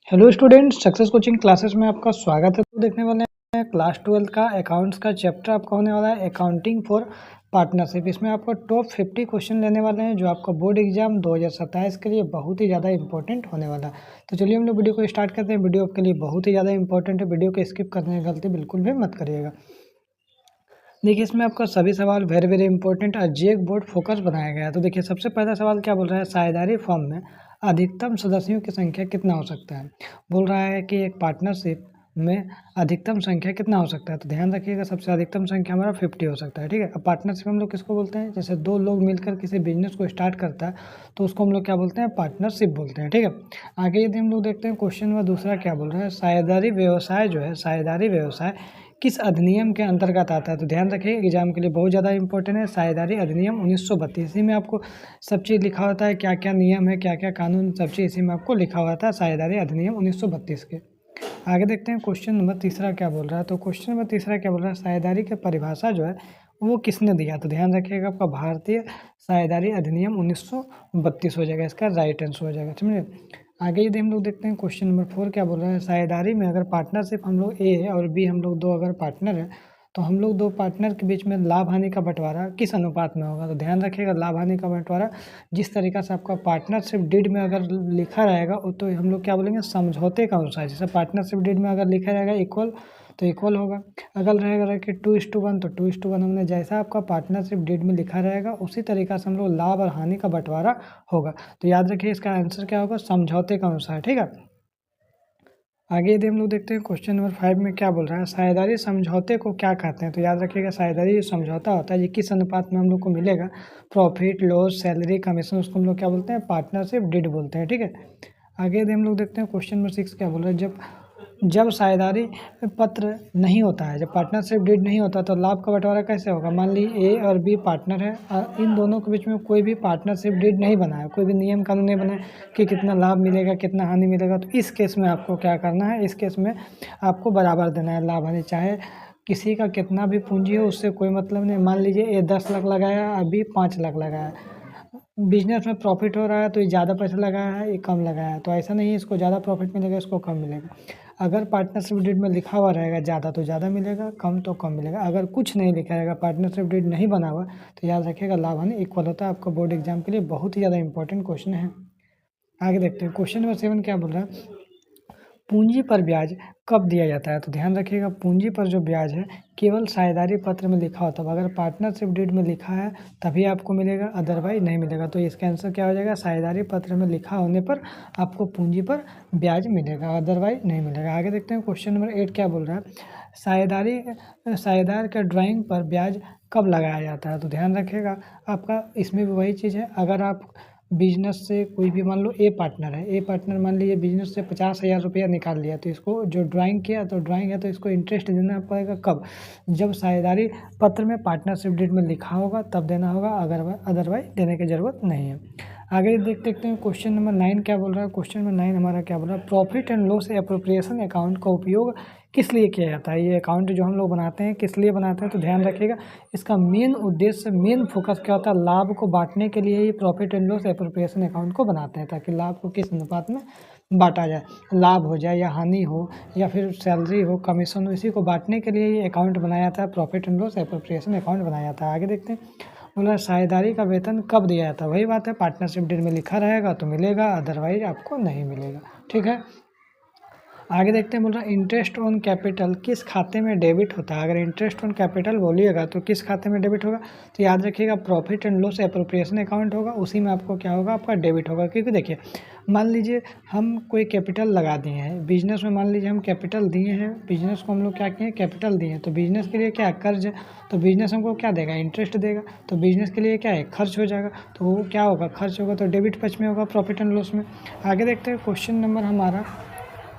Hello students, success coaching classes में आपका स्वागत है। तो देखने वाले हैं क्लास 12 का अकाउंट्स का चैप्टर आपका होने वाला है अकाउंटिंग फॉर पार्टनरशिप। इसमें आपको टॉप 50 क्वेश्चन लेने वाले हैं जो आपका बोर्ड एग्जाम 2027 के लिए बहुत ही ज़्यादा इंपॉर्टेंट होने वाला है। तो चलिए हम लोग वीडियो को स्टार्ट करते हैं। वीडियो आपके लिए बहुत ही ज़्यादा इंपॉर्टेंट है, वीडियो को स्किप करने की गलती बिल्कुल भी मत करिएगा। देखिए इसमें आपका सभी सवाल वेरी वेरी इंपॉर्टेंट और जेक बोर्ड फोकस बनाया गया है। तो देखिए सबसे पहला सवाल क्या बोल रहा है, साझेदारी फर्म में अधिकतम सदस्यों की संख्या कितना हो सकता है। बोल रहा है कि एक पार्टनरशिप में अधिकतम संख्या कितना हो सकता है। तो ध्यान रखिएगा सबसे अधिकतम संख्या हमारा 50 हो सकता है। ठीक है, अब पार्टनरशिप हम लोग किसको बोलते हैं, जैसे दो लोग मिलकर किसी बिजनेस को स्टार्ट करता है तो उसको हम लोग क्या बोलते हैं, पार्टनरशिप बोलते हैं। ठीक है, आगे यदि हम लोग देखते हैं क्वेश्चन में दूसरा क्या बोल रहा है, साझेदारी व्यवसाय जो है, साझेदारी व्यवसाय किस अधिनियम के अंतर्गत आता है। तो ध्यान रखिए एग्जाम के लिए बहुत ज़्यादा इंपॉर्टेंट है। साझेदारी अधिनियम 1932, इसी में आपको सब चीज़ लिखा होता है, क्या क्या नियम है, क्या क्या कानून, सब चीज़ इसी में आपको लिखा हुआ था, साझेदारी अधिनियम 1932 के। आगे देखते हैं क्वेश्चन नंबर तीसरा क्या बोल रहा है। तो क्वेश्चन नंबर तीसरा क्या बोल रहा है, साझेदारी की परिभाषा जो है वो किसने दिया। तो ध्यान रखिएगा आपका भारतीय साझेदारी अधिनियम 1932 हो जाएगा, इसका राइट आंसर हो जाएगा। समझे। आगे यदि हम लोग देखते हैं क्वेश्चन नंबर 4 क्या बोल रहा है, साझेदारी में अगर पार्टनरशिप हम लोग ए है और बी हम लोग दो अगर पार्टनर है तो हम लोग दो पार्टनर के बीच में लाभ हानि का बंटवारा किस अनुपात में होगा। तो ध्यान रखिएगा लाभ हानि का बंटवारा जिस तरीका से आपका पार्टनरशिप डीड में अगर लिखा रहेगा तो हम लोग क्या बोलेंगे, समझौते का अनुसार। जैसे पार्टनरशिप डीड में अगर लिखा रहेगा इक्वल तो इक्वल होगा, अगर रहेगा कि 2:1 तो 2:1 हमने जैसा आपका पार्टनरशिप डीड में लिखा रहेगा उसी तरीका से हम लोग लाभ और हानि का बंटवारा होगा। तो याद रखिए इसका आंसर क्या होगा, समझौते के अनुसार। ठीक है, आगे यदि हम लोग देखते हैं क्वेश्चन नंबर 5 में क्या बोल रहा है, साझेदारी समझौते को क्या कहते हैं। तो याद रखिएगा साझेदारी जो समझौता होता है ये किस अनुपात में हम लोग को मिलेगा, प्रॉफिट लॉस सैलरी कमीशन, उसको हम लोग क्या बोलते हैं, पार्टनरशिप डीड बोलते हैं। ठीक है, आगे यदि हम लोग देखते हैं क्वेश्चन नंबर 6 क्या बोल रहा है, जब जब साझेदारी पत्र नहीं होता है, जब पार्टनरशिप डीड नहीं होता तो लाभ का बंटवारा कैसे होगा। मान ली ए और बी पार्टनर है और इन दोनों के बीच में कोई भी पार्टनरशिप डीड नहीं बना है, कोई भी नियम कानून नहीं बना है कि कितना लाभ मिलेगा कितना हानि मिलेगा। तो इस केस में आपको क्या करना है, इस केस में आपको बराबर देना है लाभ हानि, चाहे किसी का कितना भी पूंजी हो उससे कोई मतलब नहीं। मान लीजिए ए 10 लाख लगाया और बी 5 लाख लगाया, बिजनेस में प्रॉफिट हो रहा है तो ये ज़्यादा पैसा लगाया है ये कम लगाया है, तो ऐसा नहीं है इसको ज़्यादा प्रॉफिट मिलेगा इसको कम मिलेगा। अगर पार्टनरशिप डीड में लिखा हुआ रहेगा ज़्यादा तो ज़्यादा मिलेगा, कम तो कम मिलेगा। अगर कुछ नहीं लिखा रहेगा, पार्टनरशिप डीड नहीं बना हुआ तो याद रखिएगा लाभ हानि इक्वल होता है। आपका बोर्ड एग्जाम के लिए बहुत ही ज़्यादा इंपॉर्टेंट क्वेश्चन है। आगे देखते हैं क्वेश्चन नंबर 7 क्या बोल रहा है, पूंजी पर ब्याज कब दिया जाता है। तो ध्यान रखिएगा पूंजी पर जो ब्याज है केवल साझेदारी पत्र में लिखा होता है, अगर पार्टनरशिप डीड में लिखा है तभी आपको मिलेगा, अदरवाइज नहीं मिलेगा। तो इसका आंसर क्या हो जाएगा, साझेदारी पत्र में लिखा होने पर आपको पूंजी पर ब्याज मिलेगा, अदरवाइज नहीं मिलेगा। आगे देखते हैं क्वेश्चन नंबर 8 क्या बोल रहा है, साझेदार के ड्राइंग पर ब्याज कब लगाया जाता है। तो ध्यान रखिएगा आपका इसमें भी वही चीज़ है, अगर आप बिजनेस से कोई भी मान लो ए पार्टनर है, ए पार्टनर मान लीजिए बिजनेस से 50,000 रुपया निकाल लिया तो इसको जो ड्राइंग किया तो ड्राइंग है तो इसको इंटरेस्ट देना पड़ेगा कब, जब साझेदारी पत्र में पार्टनरशिप डीड में लिखा होगा तब देना होगा, अगर अदरवाइज देने की ज़रूरत नहीं है। आगे देखते हैं क्वेश्चन नंबर 9 क्या बोल रहा है। क्वेश्चन नंबर 9 हमारा क्या बोल रहा है, profit and loss appropriation account का उपयोग किस लिए किया जाता है। ये अकाउंट जो हम लोग बनाते हैं किस लिए बनाते हैं। तो ध्यान रखिएगा इसका मेन उद्देश्य मेन फोकस क्या होता है, लाभ को बांटने के लिए ही profit and loss appropriation account को बनाते हैं, ताकि लाभ को किस अनुपात में बांटा जाए, लाभ हो जाए या हानि हो या फिर सैलरी हो कमीशन हो, इसी को बांटने के लिए ये अकाउंट बनाया जाता है, profit and loss appropriation account बनाया जाता है। आगे देखते हैं बोला साझेदारी का वेतन कब दिया जाता है, वही बात है पार्टनरशिप डीड में लिखा रहेगा तो मिलेगा, अदरवाइज आपको नहीं मिलेगा। ठीक है, आगे देखते हैं बोल रहा है इंटरेस्ट ऑन कैपिटल किस खाते में डेबिट होता है। अगर इंटरेस्ट ऑन कैपिटल बोलिएगा तो किस खाते में डेबिट होगा, तो याद रखिएगा profit and loss appropriation account होगा, उसी में आपको क्या होगा, आपका डेबिट होगा। क्योंकि देखिए मान लीजिए हम कोई कैपिटल लगा दिए हैं बिजनेस में, मान लीजिए हम कैपिटल दिए हैं बिजनेस को, हम लोग क्या किए कैपिटल दिए हैं, तो बिजनेस के लिए क्या है, कर्ज है, तो बिजनेस हमको क्या देगा, इंटरेस्ट देगा, तो बिजनेस के लिए क्या है, खर्च हो जाएगा, तो वो क्या होगा, खर्च होगा, तो डेबिट पक्ष में होगा प्रॉफिट एंड लॉस में। आगे देखते हैं क्वेश्चन नंबर हमारा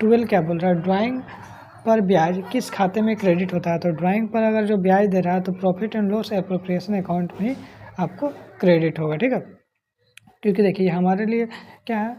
12 क्या बोल रहा है, ड्राइंग पर ब्याज किस खाते में क्रेडिट होता है। तो ड्राइंग पर अगर जो ब्याज दे रहा है तो profit and loss appropriation account में ही आपको क्रेडिट होगा। ठीक है, क्योंकि देखिए हमारे लिए क्या है,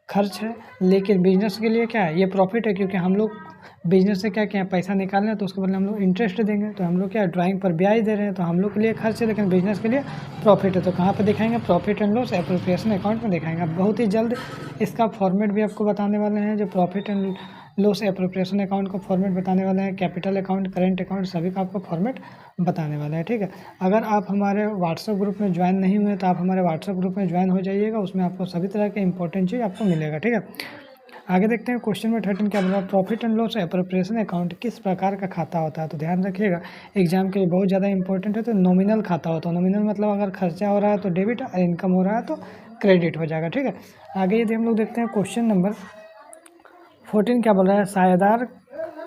खर्च है, लेकिन बिजनेस के लिए क्या है, ये प्रॉफिट है, क्योंकि हम लोग बिजनेस से क्या क्या पैसा निकालना है तो उसके बदले हम लोग इंटरेस्ट देंगे, तो हम लोग क्या ड्राइंग पर ब्याज दे रहे हैं, तो हम लोग के लिए खर्च है लेकिन बिजनेस के लिए प्रॉफिट है। तो कहाँ पे दिखाएंगे, profit and loss appropriation account में दिखाएंगे। अब बहुत ही जल्द इसका फॉर्मेट भी आपको बताने वाले हैं, जो profit and loss appropriation account का फॉर्मेट बताने वाले हैं, कैपिटल अकाउंट, करेंट अकाउंट, सभी का आपको फॉर्मेट बताने वाले हैं, ठीक है। अगर आप हमारे व्हाट्सएप ग्रुप में ज्वाइन नहीं हुए तो आप हमारे व्हाट्सएप ग्रुप में ज्वाइन हो जाइएगा, उसमें आपको सभी तरह के इंपॉर्टेंट चीज़ आपको मिलेगा, ठीक है। आगे देखते हैं क्वेश्चन नंबर 13 क्या बोल रहा है, profit and loss appropriation account किस प्रकार का खाता होता है। तो ध्यान रखिएगा, एग्जाम के लिए बहुत ज़्यादा इंपॉर्टेंट है। तो नॉमिनल खाता होता है, नॉमिनल मतलब अगर खर्चा हो रहा है तो डेबिट और इनकम हो रहा है तो क्रेडिट हो जाएगा, ठीक है। आगे यदि हम लोग देखते हैं क्वेश्चन नंबर 14 क्या बोल रहा है, साझेदार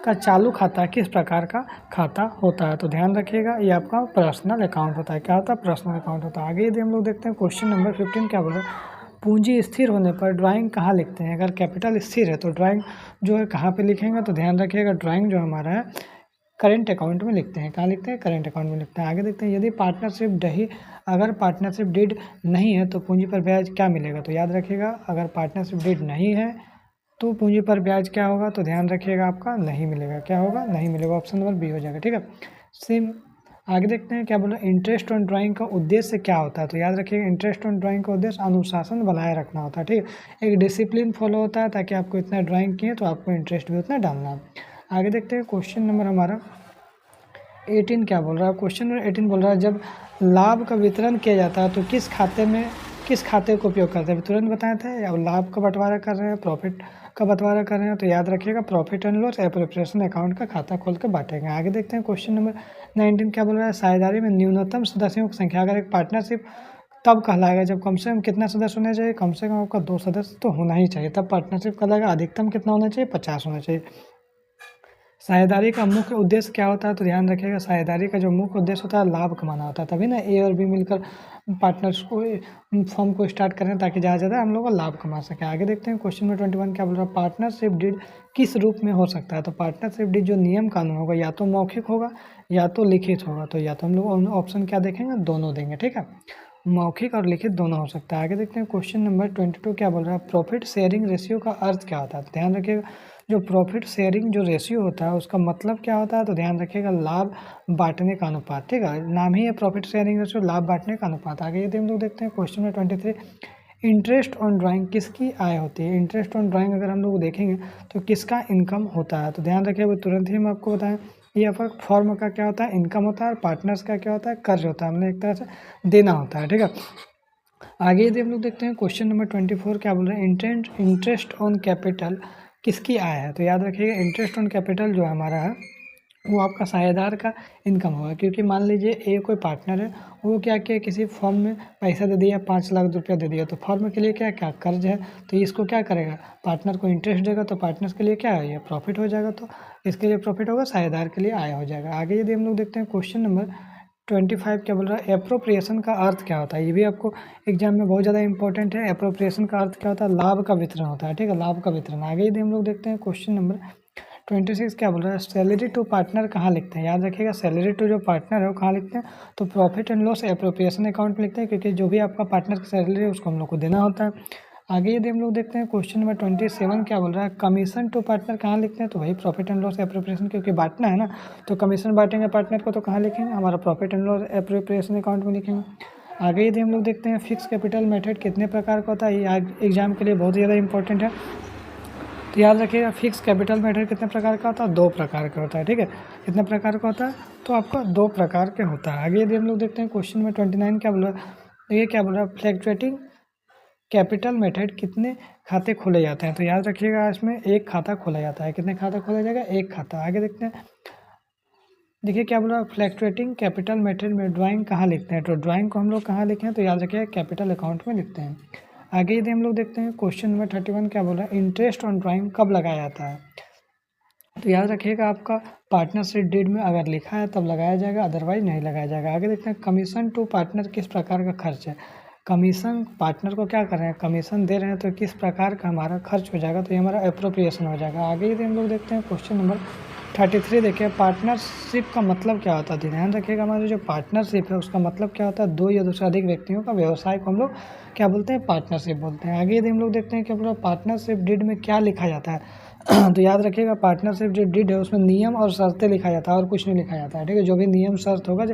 का चालू खाता किस प्रकार का खाता होता है। तो ध्यान रखिएगा, ये आपका पर्सनल अकाउंट होता है। क्या होता है, पर्सनल अकाउंट होता है। आगे यदि हम लोग देखते हैं क्वेश्चन नंबर 15 क्या बोल रहा है, पूंजी स्थिर होने पर ड्राइंग कहाँ लिखते हैं। अगर कैपिटल स्थिर है तो ड्राइंग जो है कहाँ पे लिखेंगे, तो ध्यान रखिएगा ड्राइंग जो हमारा है करेंट अकाउंट में लिखते हैं। कहाँ लिखते हैं, करेंट अकाउंट में लिखते हैं। आगे देखते हैं, यदि पार्टनरशिप डही अगर पार्टनरशिप डीड नहीं है तो पूंजी पर ब्याज क्या मिलेगा। तो याद रखिएगा, अगर पार्टनरशिप डीड नहीं है तो पूंजी पर ब्याज क्या होगा, तो ध्यान रखिएगा आपका नहीं मिलेगा। क्या होगा, नहीं मिलेगा। ऑप्शन नंबर बी हो जाएगा, ठीक है। सेम आगे देखते हैं क्या बोला, इंटरेस्ट ऑन ड्राइंग का उद्देश्य क्या होता है। तो याद रखिएगा, इंटरेस्ट ऑन ड्राइंग का उद्देश्य अनुशासन बनाए रखना होता है, ठीक है। एक डिसिप्लिन फॉलो होता है ताकि आपको इतना ड्राइंग किए तो आपको इंटरेस्ट भी उतना डालना है। आगे देखते हैं क्वेश्चन नंबर हमारा 18 क्या बोल रहा है, क्वेश्चन नंबर 18 बोल रहा है, जब लाभ का वितरण किया जाता है तो किस खाते को उपयोग करते हैं। तुरंत बताए थे, या लाभ का बंटवारा कर रहे हैं, प्रॉफिट का बंटवारा कर रहे हैं, तो याद रखिएगा profit and loss appropriation account का खाता खोल के बांटेंगे। आगे देखते हैं क्वेश्चन नंबर 19 क्या बोल रहा है, साझेदारी में न्यूनतम सदस्यों की संख्या। अगर एक पार्टनरशिप तब कहलाएगा जब कम से कम कितना सदस्य होना चाहिए, कम से कम आपका 2 सदस्य तो होना ही चाहिए, तब पार्टनरशिप कहलाएगा। अधिकतम कितना होना चाहिए, 50 होना चाहिए। साझेदारी का मुख्य उद्देश्य क्या होता है, तो ध्यान रखिएगा, साझेदारी का जो मुख्य उद्देश्य होता है लाभ कमाना होता है। तभी ना ए और बी मिलकर पार्टनर्स को फॉर्म को स्टार्ट करें ताकि ज़्यादा से ज़्यादा हम लोग लाभ कमा सकें। आगे देखते हैं क्वेश्चन नंबर 21 क्या बोल रहा है, पार्टनरशिप डीड किस रूप में हो सकता है। तो पार्टनरशिप डीड जो नियम कानून होगा या तो मौखिक होगा या तो लिखित होगा। तो या तो हम लोग ऑप्शन क्या देखेंगे, दोनों देंगे, ठीक है। मौखिक और लिखित दोनों हो सकता है। आगे देखते हैं क्वेश्चन नंबर 22 क्या बोल रहा है, प्रॉफिट शेयरिंग रेशियो का अर्थ क्या होता है। तो ध्यान रखिएगा, जो प्रॉफिट शेयरिंग जो रेशियो होता है उसका मतलब क्या होता है, तो ध्यान रखिएगा लाभ बांटने का अनुपात, ठीक है। नाम ही है प्रॉफिट शेयरिंग रेशियो, लाभ बांटने का अनुपात। आगे यदि हम लोग देखते हैं question number 23, interest on drawing किसकी आय होती है। इंटरेस्ट ऑन ड्राइंग अगर हम लोग देखेंगे तो किसका इनकम होता है। तो ध्यान रखिए, तुरंत ही हम आपको बताएं, ये फॉर्म का क्या होता है, इनकम होता है, और पार्टनर्स का क्या होता है, कर्ज होता है, हमने एक तरह से देना होता है, ठीक है। आगे यदि हम लोग देखते हैं क्वेश्चन नंबर 24 क्या बोल रहे हैं, इंटरेस्ट ऑन कैपिटल किसकी आय है। तो याद रखिएगा, इंटरेस्ट ऑन कैपिटल जो हमारा है वो आपका साझेदार का इनकम होगा। क्योंकि मान लीजिए ए कोई पार्टनर है, वो क्या किया, किसी फॉर्म में पैसा दे दिया, 5 लाख रुपया दे दिया, तो फॉर्म के लिए क्या क्या कर्ज है, तो इसको क्या करेगा, पार्टनर को इंटरेस्ट देगा, तो पार्टनर्स के लिए क्या है, ये प्रॉफिट हो जाएगा। तो इसके लिए प्रॉफिट होगा, साझेदार के लिए आय हो जाएगा। आगे यदि हम लोग देखते हैं क्वेश्चन नंबर 25 क्या बोल रहा है, एप्रोप्रिएशन का अर्थ क्या होता है। ये भी आपको एग्जाम में बहुत ज़्यादा इंपॉर्टेंट है। एप्रोप्रिएशन का अर्थ क्या होता है, लाभ का वितरण होता है, ठीक है, लाभ का वितरण। आगे यदि हम लोग देखते हैं क्वेश्चन नंबर 26 क्या बोल रहा है, सैलरी टू पार्टनर कहाँ लिखते हैं। याद रखिएगा, सैलरी टू जो पार्टनर है वो कहाँ लिखते हैं, तो profit and loss appropriation account में लिखते हैं, क्योंकि जो भी आपका पार्टनर की सैलरी है उसको हम लोग को देना होता है। आगे यदि हम लोग देखते हैं क्वेश्चन नंबर 27 क्या बोल रहा है, कमीशन टू पार्टनर कहाँ लिखते हैं, तो वही प्रॉफिट एंड लॉस एप्रोप्रिएशन, क्योंकि बांटना है ना, तो कमीशन बांटेंगे पार्टनर को, तो कहाँ लिखेंगे, हमारा profit and loss appropriation account में लिखेंगे। आगे यदि हम लोग देखते हैं फिक्स कैपिटल मेथड कितने प्रकार का होता है, ये एग्जाम के लिए बहुत ज़्यादा इंपॉर्टेंट है। तो याद रखिएगा, फिक्स कैपिटल मेथड कितने प्रकार का होता है, 2 प्रकार का होता है, ठीक है। कितने प्रकार का होता है, तो आपका 2 प्रकार के होता है। आगे यदि हम लोग देखते हैं क्वेश्चन में 29 क्या बोल रहा है, तो ये क्या बोल रहा है, फ्लैक्चुएटिंग कैपिटल मेथड कितने खाते खोले जाते हैं। तो याद रखिएगा, इसमें एक खाता खोला जाता है। कितने खाता खोला जाएगा, एक खाता। आगे देखते हैं, देखिए क्या बोला, फ्लैक्चुएटिंग कैपिटल मेथड में ड्राइंग कहाँ लिखते हैं। तो ड्राइंग को हम लोग कहाँ लिखे हैं, तो याद रखिएगा कैपिटल अकाउंट में लिखते हैं। आगे यदि हम लोग देखते हैं क्वेश्चन नंबर 31 क्या बोला, इंटरेस्ट ऑन ड्राइंग कब लगाया जाता है। तो याद रखिएगा, आपका पार्टनरशिप डीड में अगर लिखा है तब लगाया जाएगा, अदरवाइज नहीं लगाया जाएगा। आगे देखते हैं, कमीशन टू पार्टनर किस प्रकार का खर्च है। कमीशन पार्टनर को क्या कर रहे हैं, कमीशन दे रहे हैं, तो किस प्रकार का हमारा खर्च हो जाएगा, तो ये हमारा एप्रोप्रिएशन हो जाएगा। आगे यदि हम लोग देखते हैं क्वेश्चन नंबर 33 देखिए, पार्टनरशिप का मतलब क्या होता है। ध्यान रखिएगा, हमारा जो पार्टनरशिप है उसका मतलब क्या होता है, 2 या 2 से अधिक व्यक्तियों का व्यवसाय को हम लोग क्या बोलते हैं, पार्टनरशिप बोलते हैं। आगे यदि हम लोग देखते हैं कि अपना पार्टनरशिप डीड में क्या लिखा जाता है तो याद रखिएगा, पार्टनरशिप जो डीड है उसमें नियम और शर्तें लिखा जाता है और कुछ नहीं लिखा जाता है, ठीक है। जो भी नियम शर्त होगा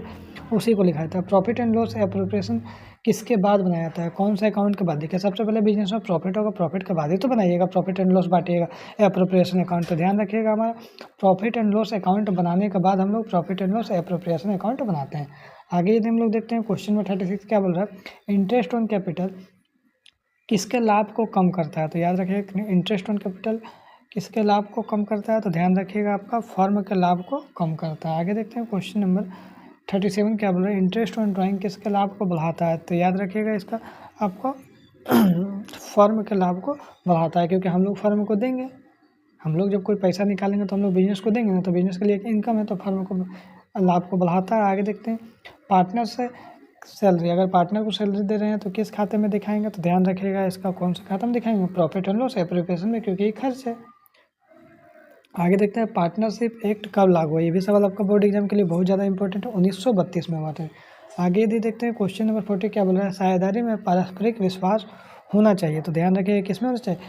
उसी को लिखा जाता है। प्रॉफिट एंड लॉस एप्रोप्रिएशन किसके बाद बनाया जाता है, कौन सा अकाउंट के बाद। देखिए, सबसे पहले बिजनेस में प्रॉफिट होगा, प्रॉफिट के बाद ही तो बनाइएगा, प्रॉफिट एंड लॉस बांटिएगा एप्रोप्रिएशन अकाउंट। तो ध्यान रखिएगा, हमारा प्रॉफिट एंड लॉस अकाउंट बनाने के बाद हम लोग profit and loss appropriation account बनाते हैं। आगे यदि हम लोग देखते हैं क्वेश्चन में 36 क्या बोल रहा है, इंटरेस्ट ऑन कैपिटल किसके लाभ को कम करता है। तो याद रखिएगा, इंटरेस्ट ऑन कैपिटल किसके लाभ को कम करता है, तो ध्यान रखिएगा आपका फर्म के लाभ को कम करता है। आगे देखते हैं क्वेश्चन नंबर 37 क्या बोल रहा है, इंटरेस्ट ऑन ड्राइंग किसके लाभ को बढ़ाता है। तो याद रखिएगा, इसका आपको फर्म के लाभ को बढ़ाता है, क्योंकि हम लोग फर्म को देंगे, हम लोग जब कोई पैसा निकालेंगे तो हम लोग बिजनेस को देंगे ना, तो बिजनेस के लिए एक इनकम है, तो फर्म को लाभ को बढ़ाता है। आगे देखते हैं, पार्टनर से सैलरी, अगर पार्टनर को सैलरी दे रहे हैं तो किस खाते में दिखाएंगे। तो ध्यान रखिएगा, इसका कौन सा खाता में दिखाएंगे, प्रॉफिट एंड लॉस एप्रोप्रिएशन में, क्योंकि ये खर्च है। आगे देखते हैं, पार्टनरशिप एक्ट कब लागू हुआ। ये भी सवाल आपका बोर्ड एग्जाम के लिए बहुत ज़्यादा इंपॉर्टेंट है, 1932 में हुआ था। आगे यदि देखते हैं क्वेश्चन नंबर 40 क्या बोल रहा है, साझेदारी में पारस्परिक विश्वास होना चाहिए। तो ध्यान रखिए, किसमें होना चाहिए,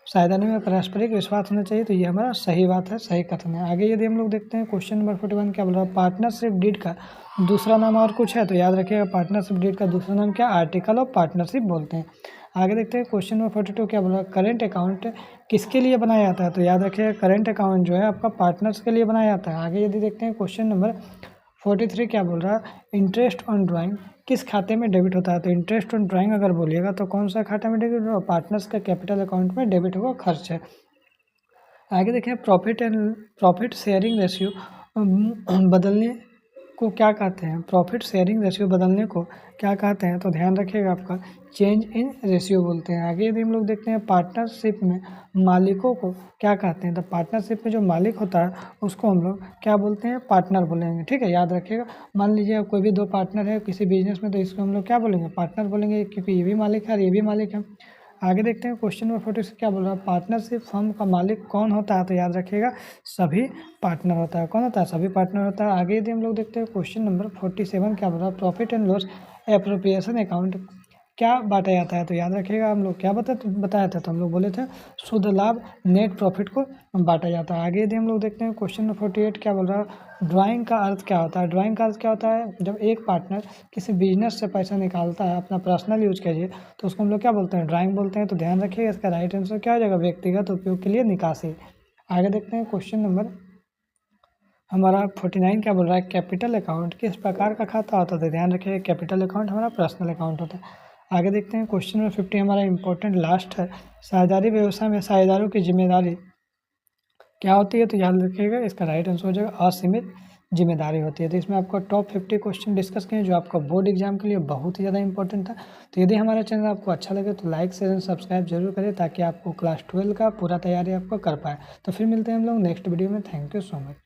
साझेदारी में पारस्परिक विश्वास होना चाहिए। तो ये हमारा सही बात है, सही कथन है। आगे यदि हम लोग देखते हैं क्वेश्चन नंबर 41 क्या बोल रहा है, पार्टनरशिप डीड का दूसरा नाम और कुछ है। तो याद रखिएगा, पार्टनरशिप डीड का दूसरा नाम क्या, आर्टिकल ऑफ पार्टनरशिप बोलते हैं। आगे देखते हैं क्वेश्चन नंबर 42 क्या बोल रहा है, करेंट अकाउंट किसके लिए बनाया जाता है। तो याद रखिएगा, करेंट अकाउंट जो है आपका पार्टनर्स के लिए बनाया जाता है। आगे यदि देखते हैं क्वेश्चन नंबर 43 क्या बोल रहा है, इंटरेस्ट ऑन ड्राइंग किस खाते में डेबिट होता है। तो इंटरेस्ट ऑन ड्राइंग अगर बोलिएगा तो कौन सा खाते में डेबिट होगा, पार्टनर्स का कैपिटल अकाउंट में डेबिट होगा, खर्च है। आगे देखें, प्रॉफिट शेयरिंग रेशियो बदलने को क्या कहते हैं, प्रॉफिट शेयरिंग रेशियो बदलने को क्या कहते हैं। तो ध्यान रखिएगा, आपका चेंज इन रेशियो बोलते हैं। आगे यदि हम लोग देखते हैं, पार्टनरशिप में मालिकों को क्या कहते हैं। तो पार्टनरशिप में जो मालिक होता है उसको हम लोग क्या बोलते हैं, पार्टनर बोलेंगे, ठीक है। याद रखिएगा, मान लीजिए कोई भी 2 पार्टनर है किसी बिजनेस में, तो इसको हम लोग क्या बोलेंगे, पार्टनर बोलेंगे, क्योंकि ये भी मालिक है और ये भी मालिक है। आगे देखते हैं क्वेश्चन नंबर 46 क्या बोल रहा है, पार्टनरशिप फर्म का मालिक कौन होता है। तो याद रखिएगा, सभी पार्टनर होता है, कौन होता है, सभी पार्टनर होता है। आगे यदि हम लोग देखते हैं क्वेश्चन नंबर 47 क्या बोल रहा है, profit and loss appropriation account क्या बांटा जाता है। तो याद रखिएगा, हम लोग क्या बताया था, तो हम लोग बोले थे शुद्ध लाभ नेट प्रॉफिट को बांटा जाता है। आगे यदि हम लोग देखते हैं क्वेश्चन नंबर 48 क्या बोल रहा है, ड्राइंग का अर्थ क्या होता है। ड्राइंग का अर्थ क्या होता है, जब एक पार्टनर किसी बिजनेस से पैसा निकालता है अपना पर्सनल यूज के लिए, तो उसको हम लोग क्या बोलते हैं, ड्राइंग बोलते हैं। तो ध्यान रखिएगा, इसका राइट आंसर क्या हो जाएगा, व्यक्तिगत उपयोग के लिए निकासी। आगे देखते हैं क्वेश्चन नंबर हमारा 49 क्या बोल रहा है, कैपिटल अकाउंट किस प्रकार का खाता होता है। ध्यान रखिएगा, कैपिटल अकाउंट हमारा पर्सनल अकाउंट होता है। आगे देखते हैं क्वेश्चन नंबर 50 हमारा इंपॉर्टेंट लास्ट है, साझेदारी व्यवसाय में साझेदारों की जिम्मेदारी क्या होती है। तो याद रखिएगा, इसका राइट आंसर हो जाएगा असीमित जिम्मेदारी होती है। तो इसमें आपका टॉप 50 क्वेश्चन डिस्कस किए जो आपका बोर्ड एग्जाम के लिए बहुत ही ज़्यादा इंपॉर्टेंट था। तो यदि हमारा चैनल आपको अच्छा लगे तो लाइक शेयर एंड सब्सक्राइब जरूर करें, ताकि आपको क्लास 12 का पूरा तैयारी आपको कर पाए। तो फिर मिलते हैं हम लोग नेक्स्ट वीडियो में। Thank you so much.